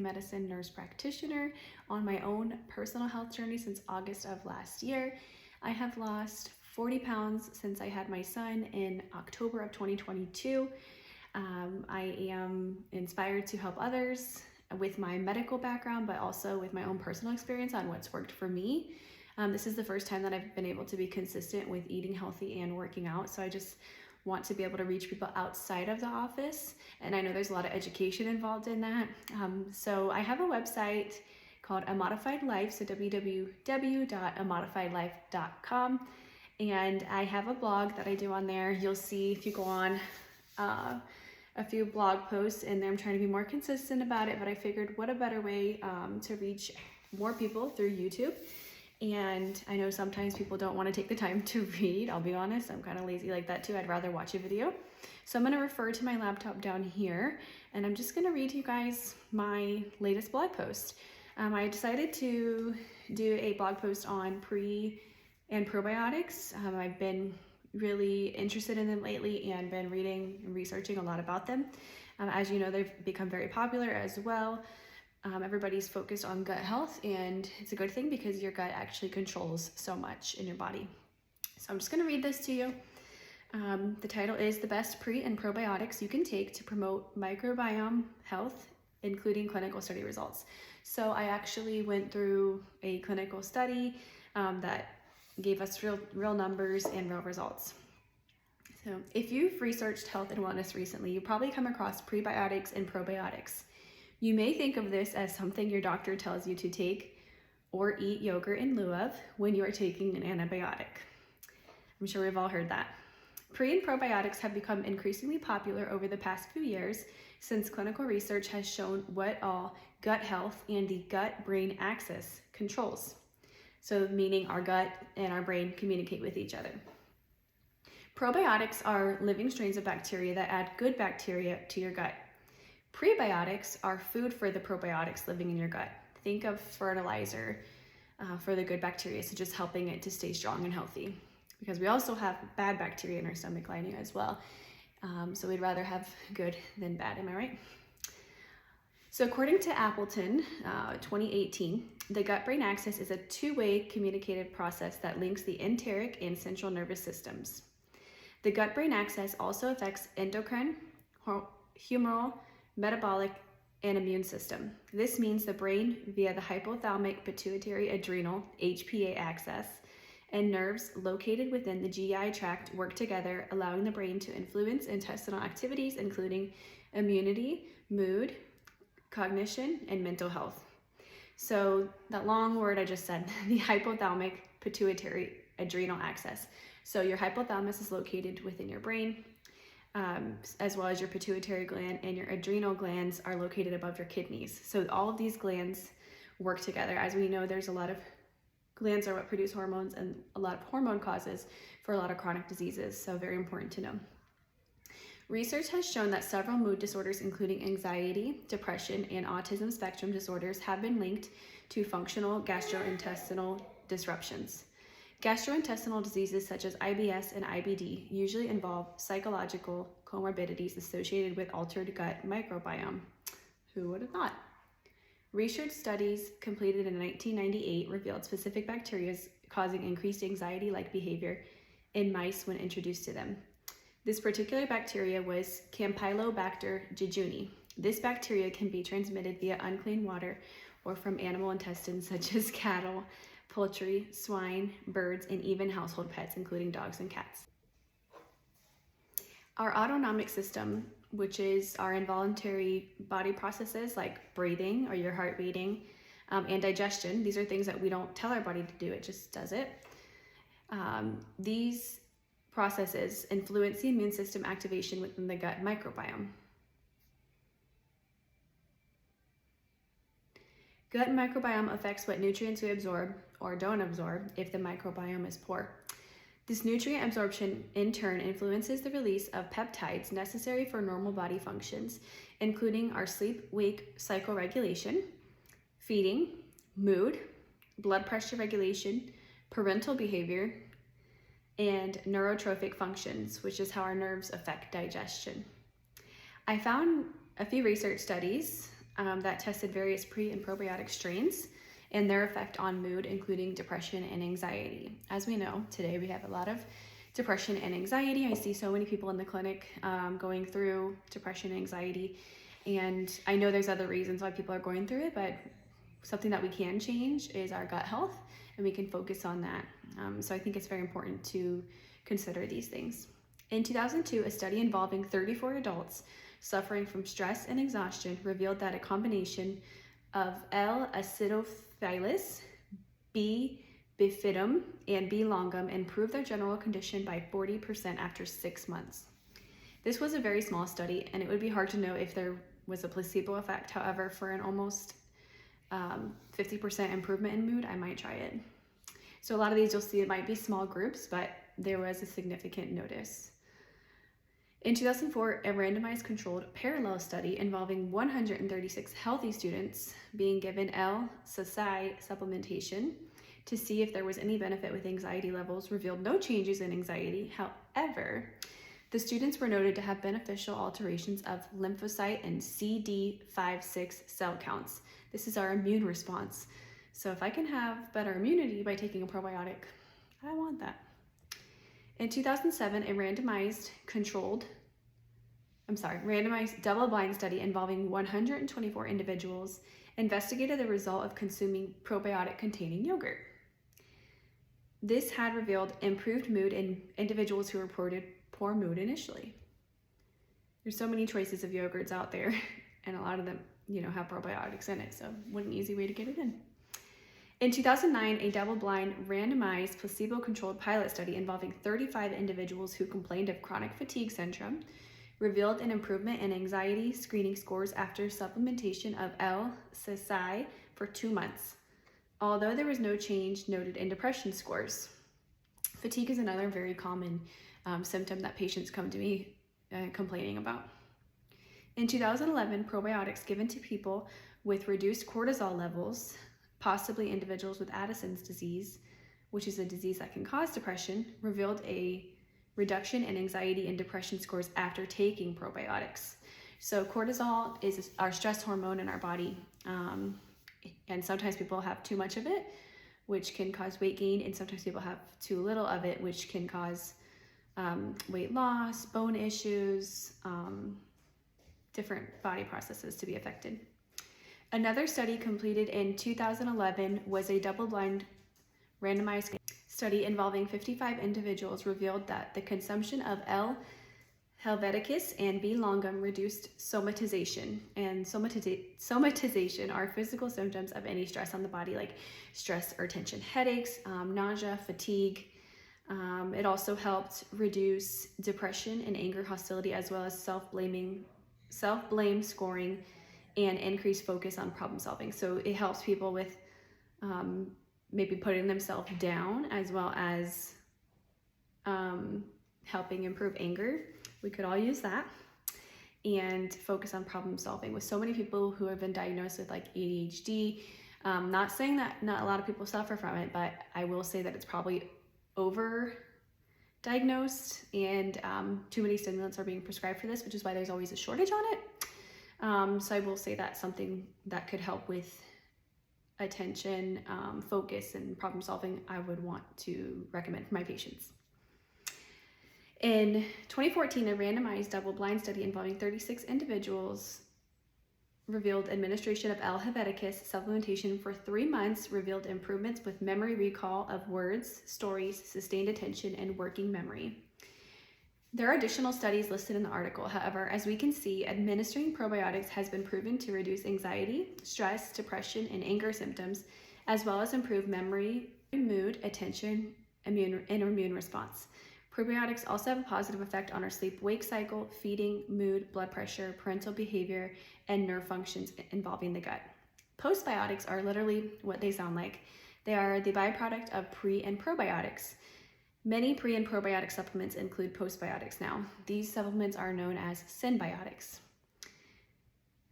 medicine nurse practitioner on my own personal health journey since August of last year. I have lost 40 pounds since I had my son in October of 2022. I am inspired to help others with my medical background, but also with my own personal experience on what's worked for me. This is the first time that I've been able to be consistent with eating healthy and working out. So I just want to be able to reach people outside of the office. And I know there's a lot of education involved in that. So I have a website called amodifiedlife, so www.amodifiedlife.com. And I have a blog that I do on there. You'll see if you go on a few blog posts in there. I'm trying to be more consistent about it, but I figured what a better way to reach more people through YouTube. And I know sometimes people don't want to take the time to read. I'll be honest, I'm kind of lazy like that too. I'd rather watch a video. So I'm going to refer to my laptop down here, and I'm just going to read to you guys my latest blog post. I decided to do a blog post on pre and probiotics. I've been really interested in them lately and been reading and researching a lot about them. As you know, they've become very popular as well. Everybody's focused on gut health, and it's a good thing because your gut actually controls so much in your body. So I'm just going to read this to you. The title is The Best Pre and Probiotics You Can Take to Promote Microbiome Health, Including Clinical Study Results. So I actually went through a clinical study that gave us real numbers and real results. So if you've researched health and wellness recently, you probably come across prebiotics and probiotics. You may think of this as something your doctor tells you to take or eat yogurt in lieu of when you are taking an antibiotic. I'm sure we've all heard that. Pre and probiotics have become increasingly popular over the past few years since clinical research has shown what all gut health and the gut-brain axis controls. So meaning our gut and our brain communicate with each other. Probiotics are living strains of bacteria that add good bacteria to your gut. Prebiotics are food for the probiotics living in your gut. Think of fertilizer for the good bacteria, so just helping it to stay strong and healthy. Because we also have bad bacteria in our stomach lining as well. So we'd rather have good than bad, am I right? So according to Appleton, 2018, the gut-brain axis is a two-way communicated process that links the enteric and central nervous systems. The gut-brain axis also affects endocrine, humoral, metabolic, and immune system. This means the brain via the hypothalamic pituitary adrenal HPA axis and nerves located within the GI tract work together, allowing the brain to influence intestinal activities including immunity, mood, cognition, and mental health. So that long word I just said, the hypothalamic pituitary adrenal axis. So your hypothalamus is located within your brain, as well as your pituitary gland, and your adrenal glands are located above your kidneys. So all of these glands work together. As we know, there's a lot of glands are what produce hormones, and a lot of hormone causes for a lot of chronic diseases. So very important to know. Research has shown that several mood disorders, including anxiety, depression, and autism spectrum disorders, have been linked to functional gastrointestinal disruptions. Gastrointestinal diseases such as IBS and IBD usually involve psychological comorbidities associated with altered gut microbiome. Who would have thought? Research studies completed in 1998 revealed specific bacteria causing increased anxiety-like behavior in mice when introduced to them. This particular bacteria was Campylobacter jejuni. This bacteria can be transmitted via unclean water or from animal intestines such as cattle, poultry, swine, birds, and even household pets, including dogs and cats. Our autonomic system, which is our involuntary body processes like breathing or your heart beating, and digestion, these are things that we don't tell our body to do, it just does it. These processes influence the immune system activation within the gut microbiome. Gut microbiome affects what nutrients we absorb or don't absorb if the microbiome is poor. This nutrient absorption in turn influences the release of peptides necessary for normal body functions, including our sleep-wake cycle regulation, feeding, mood, blood pressure regulation, parental behavior, and neurotrophic functions, which is how our nerves affect digestion. I found a few research studies that tested various pre and probiotic strains and their effect on mood, including depression and anxiety. As we know, today we have a lot of depression and anxiety. I see so many people in the clinic going through depression and anxiety, and I know there's other reasons why people are going through it, but something that we can change is our gut health, and we can focus on that. So I think it's very important to consider these things. In 2002, a study involving 34 adults suffering from stress and exhaustion revealed that a combination of L-acidophilus, B. bifidum, and B. longum improved their general condition by 40% after 6 months. This was a very small study, and it would be hard to know if there was a placebo effect. However, for an almost 50% improvement in mood, I might try it. So a lot of these you'll see it might be small groups, but there was a significant notice. In 2004, a randomized controlled parallel study involving 136 healthy students being given L-Sasai supplementation to see if there was any benefit with anxiety levels revealed no changes in anxiety. However, the students were noted to have beneficial alterations of lymphocyte and CD5-6 cell counts. This is our immune response. So if I can have better immunity by taking a probiotic, I want that. In 2007, a randomized double-blind study involving 124 individuals investigated the result of consuming probiotic-containing yogurt. This had revealed improved mood in individuals who reported poor mood initially. There's so many choices of yogurts out there, and a lot of them, have probiotics in it, so what an easy way to get it in. In 2009, a double-blind, randomized, placebo-controlled pilot study involving 35 individuals who complained of chronic fatigue syndrome revealed an improvement in anxiety screening scores after supplementation of L-Sasai for 2 months, although there was no change noted in depression scores. Fatigue is another very common symptom that patients come to me complaining about. In 2011, probiotics given to people with reduced cortisol levels, possibly individuals with Addison's disease, which is a disease that can cause depression, revealed a reduction in anxiety and depression scores after taking probiotics. So cortisol is our stress hormone in our body, and sometimes people have too much of it, which can cause weight gain, and sometimes people have too little of it, which can cause weight loss, bone issues, different body processes to be affected. Another study completed in 2011 was a double-blind randomized study involving 55 individuals revealed that the consumption of L. helveticus and B. longum reduced somatization. And somatization are physical symptoms of any stress on the body, like stress or tension headaches, nausea, fatigue. It also helped reduce depression and anger, hostility, as well as self-blame scoring, and increase focus on problem solving. So it helps people with maybe putting themselves down, as well as helping improve anger. We could all use that. And focus on problem solving. With so many people who have been diagnosed with like ADHD, not saying that not a lot of people suffer from it, but I will say that it's probably over-diagnosed, and too many stimulants are being prescribed for this, which is why there's always a shortage on it. So I will say that's something that could help with attention, focus, and problem solving. I would want to recommend for my patients. In 2014, a randomized double-blind study involving 36 individuals revealed administration of L. helveticus supplementation for 3 months revealed improvements with memory recall of words, stories, sustained attention, and working memory. There are additional studies listed in the article. However, as we can see, administering probiotics has been proven to reduce anxiety, stress, depression, and anger symptoms, as well as improve memory, mood, attention, immune response. Probiotics also have a positive effect on our sleep-wake cycle, feeding, mood, blood pressure, parental behavior, and nerve functions involving the gut. Postbiotics are literally what they sound like. They are the byproduct of pre and probiotics. Many pre and probiotic supplements include postbiotics now. These supplements are known as synbiotics.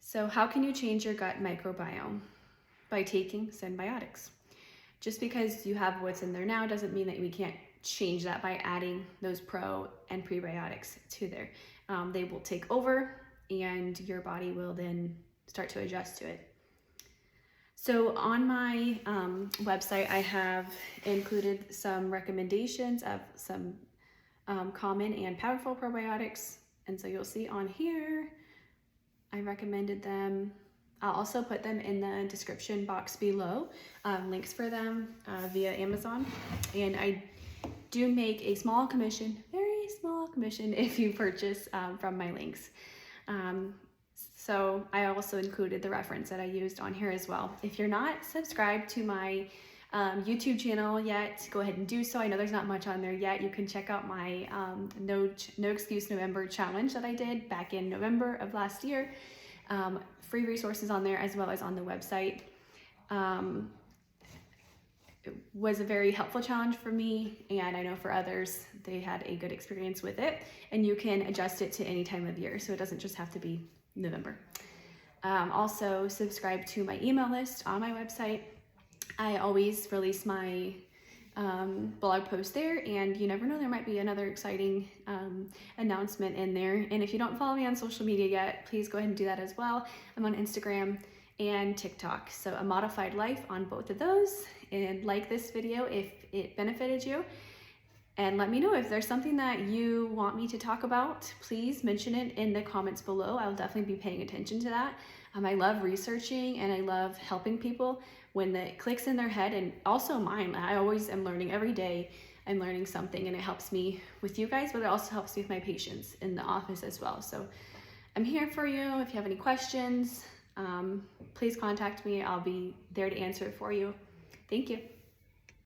So how can you change your gut microbiome? By taking synbiotics. Just because you have what's in there now doesn't mean that we can't change that by adding those pro and prebiotics to there. They will take over, and your body will then start to adjust to it. So on my website, I have included some recommendations of some common and powerful probiotics. And so you'll see on here, I recommended them. I'll also put them in the description box below, links for them via Amazon. And I do make a small commission, very small commission, if you purchase from my links. So I also included the reference that I used on here as well. If you're not subscribed to my YouTube channel yet, go ahead and do so. I know there's not much on there yet. You can check out my No Excuse November challenge that I did back in November of last year. Free resources on there as well as on the website. It was a very helpful challenge for me, and I know for others, they had a good experience with it, and you can adjust it to any time of year, so it doesn't just have to be November. Also, subscribe to my email list on my website. I always release my blog post there, and you never know, there might be another exciting announcement in there. And if you don't follow me on social media yet, please go ahead and do that as well. I'm on Instagram and TikTok, so a modified life on both of those. And like this video if it benefited you, and let me know if there's something that you want me to talk about. Please mention it in the comments below. I'll definitely be paying attention to that. I love researching and I love helping people when it clicks in their head, and also mine. I always am learning every day. I'm learning something, and it helps me with you guys, but it also helps me with my patients in the office as well. So I'm here for you. If you have any questions, please contact me. I'll be there to answer it for you. Thank you.